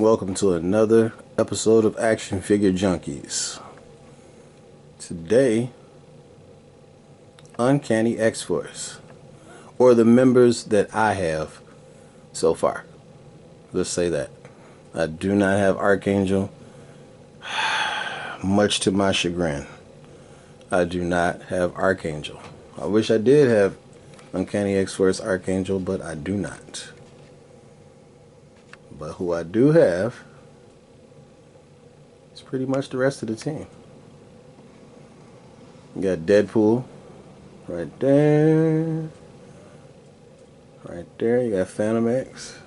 Welcome to another episode of Action Figure Junkies. Today, Uncanny X-Force, or the members that I have so far. Let's say that. I do not have Archangel, much to my chagrin. I do not have Archangel. I wish I did have Uncanny X-Force Archangel, but I do not. But who I do have is pretty much the rest of the team. You got Deadpool right there. Right there. You got Fantomex,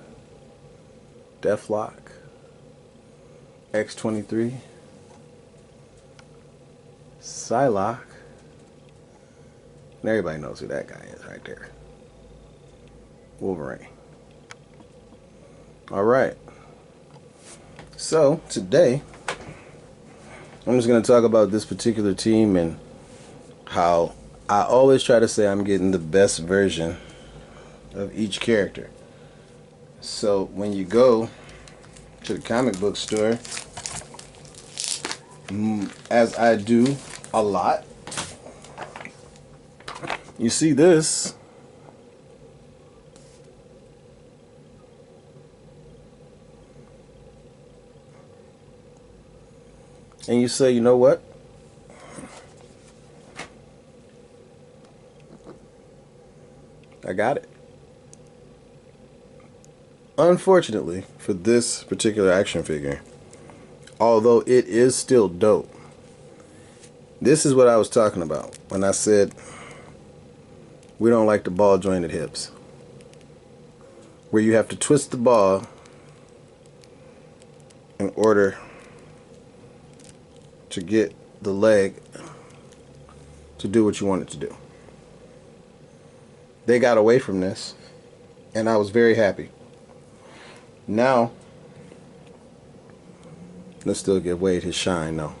Deathlok, X-23, Psylocke. And everybody knows who that guy is right there. Wolverine. Alright. So, today, I'm just going to talk about this particular team and how I always try to say I'm getting the best version of each character. So, when you go to the comic book store, as I do a lot, you see this. And you say, you know what? I got it. Unfortunately, for this particular action figure, although it is still dope, this is what I was talking about when I said we don't like the ball jointed hips, where you have to twist the ball in order to get the leg to do what you want it to do. They got away from this, and I was very happy. Now, let's still give Wade his shine, though.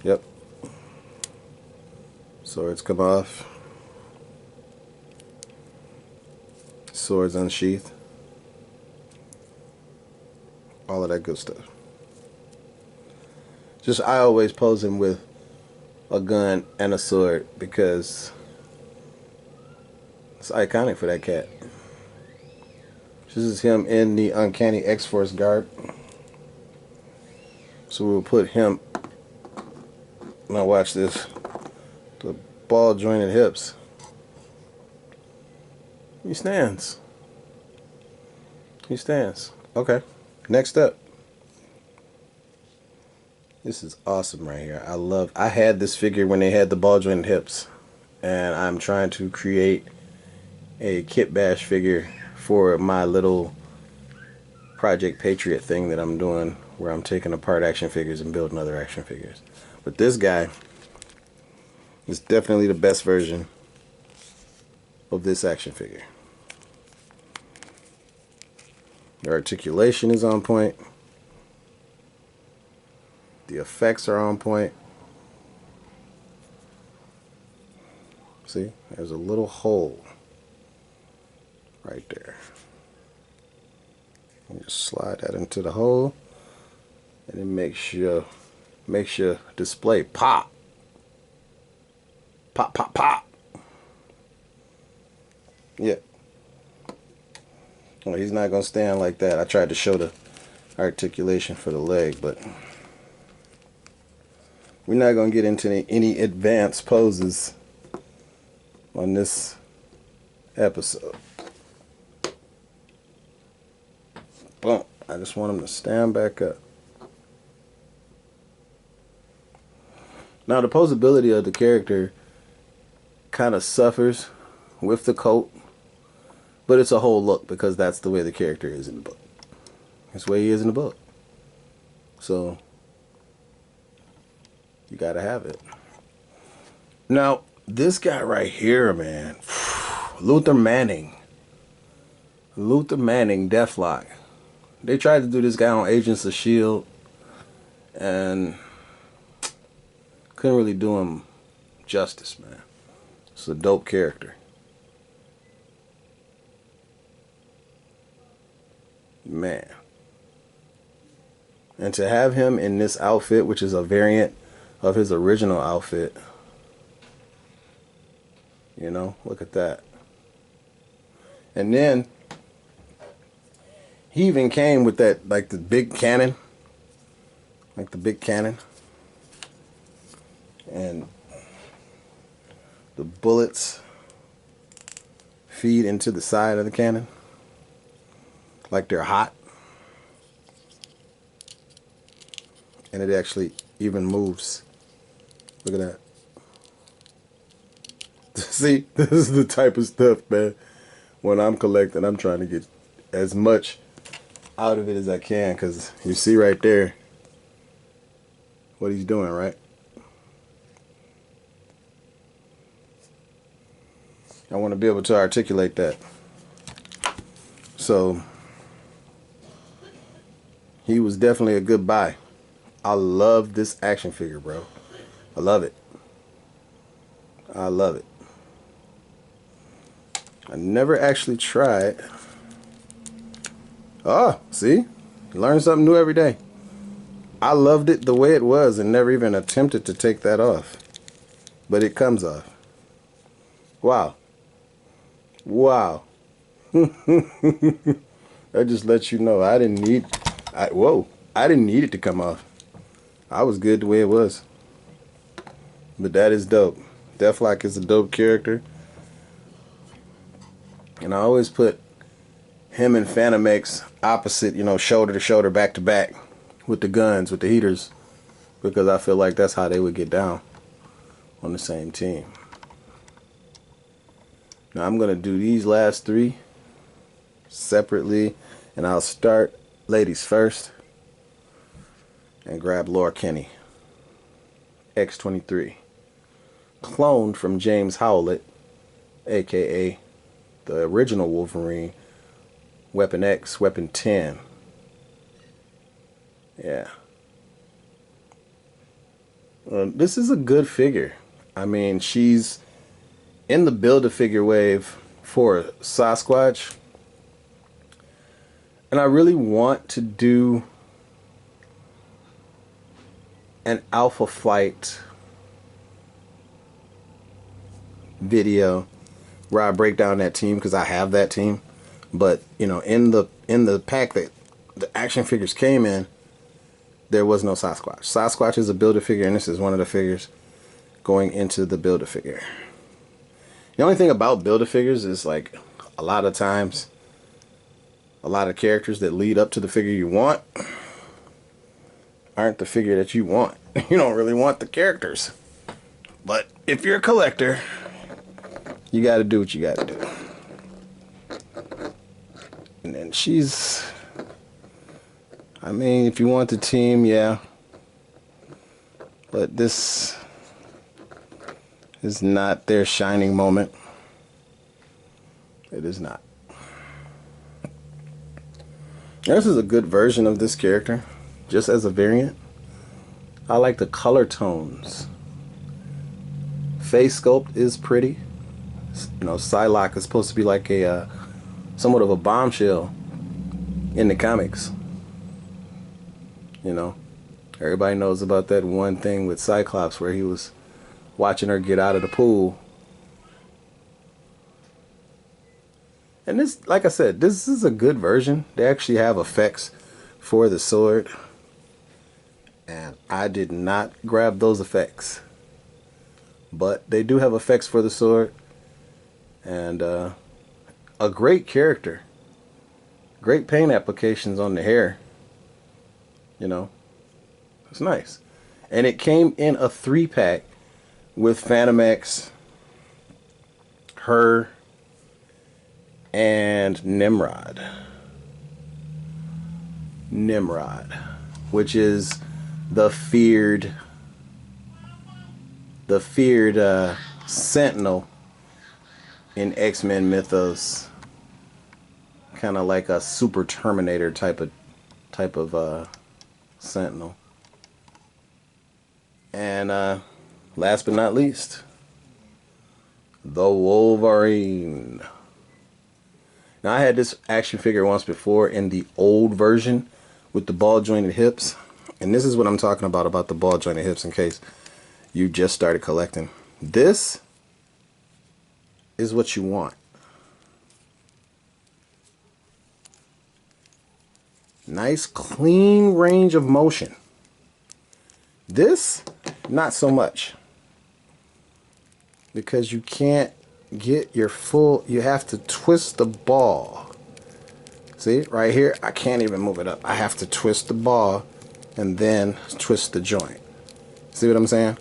Yep. Swords come off. Swords unsheathed. All of that good stuff. Just, I always pose him with a gun and a sword because it's iconic for that cat. This is him in the Uncanny X-Force garb. So we'll put him, now watch this, the ball jointed hips. He stands. He stands. Okay, next up. This is awesome right here. I had this figure when they had the ball jointed hips, and I'm trying to create a Kit Bash figure for my little Project Patriot thing that I'm doing, where I'm taking apart action figures and building other action figures. But this guy is definitely the best version of this action figure. The articulation is on point. The effects are on point. See, there's a little hole right there. You just slide that into the hole, and it makes your display pop. Pop, pop, pop. Yeah. Well, he's not gonna stand like that. I tried to show the articulation for the leg, but we're not going to get into any advanced poses on this episode. Boom. I just want him to stand back up. Now, the posability of the character kind of suffers with the coat, but it's a whole look because that's the way the character is in the book. That's the way he is in the book. So you gotta have it. Now, this guy right here, man. Luther Manning, Deathlok. They tried to do this guy on Agents of S.H.I.E.L.D. and couldn't really do him justice, man. It's a dope character. Man. And to have him in this outfit, which is a variant of his original outfit, you know, look at that. And then he even came with that, like the big cannon, and the bullets feed into the side of the cannon like they're hot. And it actually even moves. Look at that. See, this is the type of stuff, man. When I'm collecting, I'm trying to get as much out of it as I can, because you see right there what he's doing, right? I want to be able to articulate that. So he was definitely a good buy. I love this action figure, bro. I love it. I love it. I never actually tried. Oh, see? Learn something new every day. I loved it the way it was and never even attempted to take that off. But it comes off. Wow. Wow. That just lets you know I didn't need it to come off. I was good the way it was. But that is dope. Deathlok is a dope character. And I always put him and Fantomex opposite, you know, shoulder to shoulder, back to back, with the guns, with the heaters, because I feel like that's how they would get down on the same team. Now I'm going to do these last three separately, and I'll start ladies first and grab Laura Kinney, X-23, cloned from James Howlett, aka the original Wolverine, Weapon X, Weapon 10. Yeah. This is a good figure. I mean, she's in the Build-A-Figure wave for Sasquatch. And I really want to do an Alpha Flight video where I break down that team, because I have that team. But, you know, in the pack that the action figures came in, there was no Sasquatch. Sasquatch is a Build-A-Figure, and this is one of the figures going into the Build-A-Figure. The only thing about Build-A-Figures is, like, a lot of times, a lot of characters that lead up to the figure you want aren't the figure that you want. You don't really want the characters. But if you're a collector, you got to do what you got to do. And then she's, I mean, if you want the team, yeah. But this is not their shining moment. It is not. This is a good version of this character, just as a variant. I like the color tones. Face sculpt is pretty. You know, Psylocke is supposed to be like a somewhat of a bombshell in the comics. You know, everybody knows about that one thing with Cyclops where he was watching her get out of the pool. And this, like I said, this is a good version. They actually have effects for the sword. And I did not grab those effects. But they do have effects for the sword. And a great character. Great paint applications on the hair. You know, it's nice. And it came in a 3-pack with Fantomex, her, and Nimrod. Which is the feared Sentinel in X-Men mythos. Kind of like a Super Terminator type of Sentinel. And last but not least, the Wolverine. Now, I had this action figure once before in the old version with the ball jointed hips. And this is what I'm talking about the ball jointed hips, in case you just started collecting. This is what you want. Nice, clean range of motion. This, not so much. Because you can't get your full, you have to twist the ball. See, right here, I can't even move it up. I have to twist the ball and then twist the joint. See what I'm saying?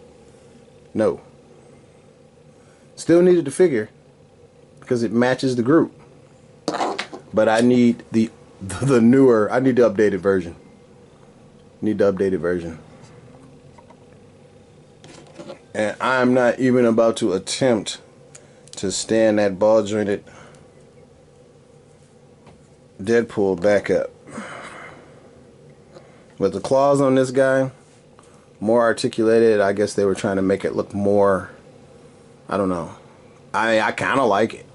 No. Still needed the figure because it matches the group. But I need the newer, I need the updated version. Need the updated version. And I'm not even about to attempt to stand that ball jointed Deadpool back up. But the claws on this guy, more articulated. I guess they were trying to make it look more, I don't know. I kind of like it.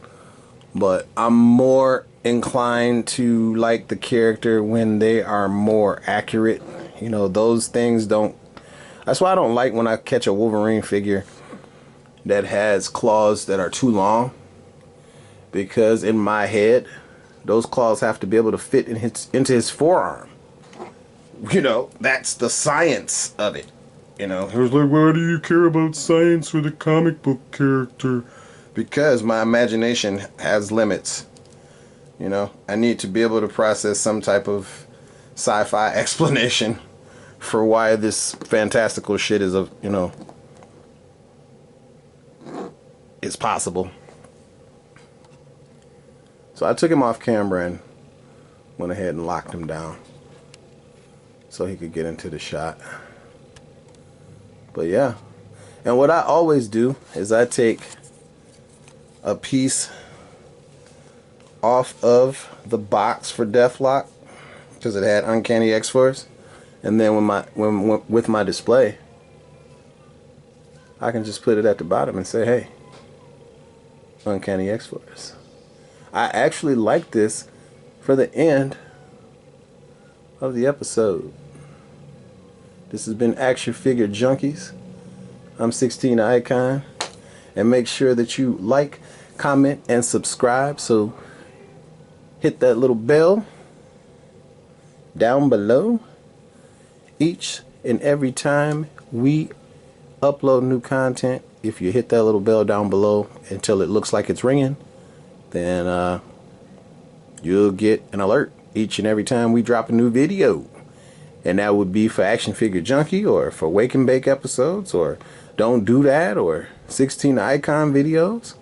But I'm more inclined to like the character when they are more accurate. You know, those things don't. That's why I don't like when I catch a Wolverine figure that has claws that are too long. Because in my head, those claws have to be able to fit in into his forearm. You know, that's the science of it. You know, it was like, why do you care about science with a comic book character? Because my imagination has limits. You know, I need to be able to process some type of sci-fi explanation for why this fantastical shit is is possible. So I took him off camera and went ahead and locked him down so he could get into the shot. But yeah, and what I always do is I take a piece off of the box for Deathlok because it had Uncanny X-Force, and then with my display, I can just put it at the bottom and say, hey, Uncanny X-Force. I actually like this for the end of the episode. This has been Action Figure Junkies. I'm 16 Icon, and make sure that you like, comment, and subscribe. So hit that little bell down below. Each and every time we upload new content, if you hit that little bell down below until it looks like it's ringing, then you'll get an alert each and every time we drop a new video. And that would be for Action Figure Junkie, or for Wake and Bake episodes, or Don't Do That, or 16 Icon videos.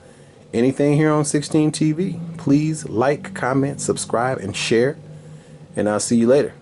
Anything here on 16 TV. Please like, comment, subscribe, and share. And I'll see you later.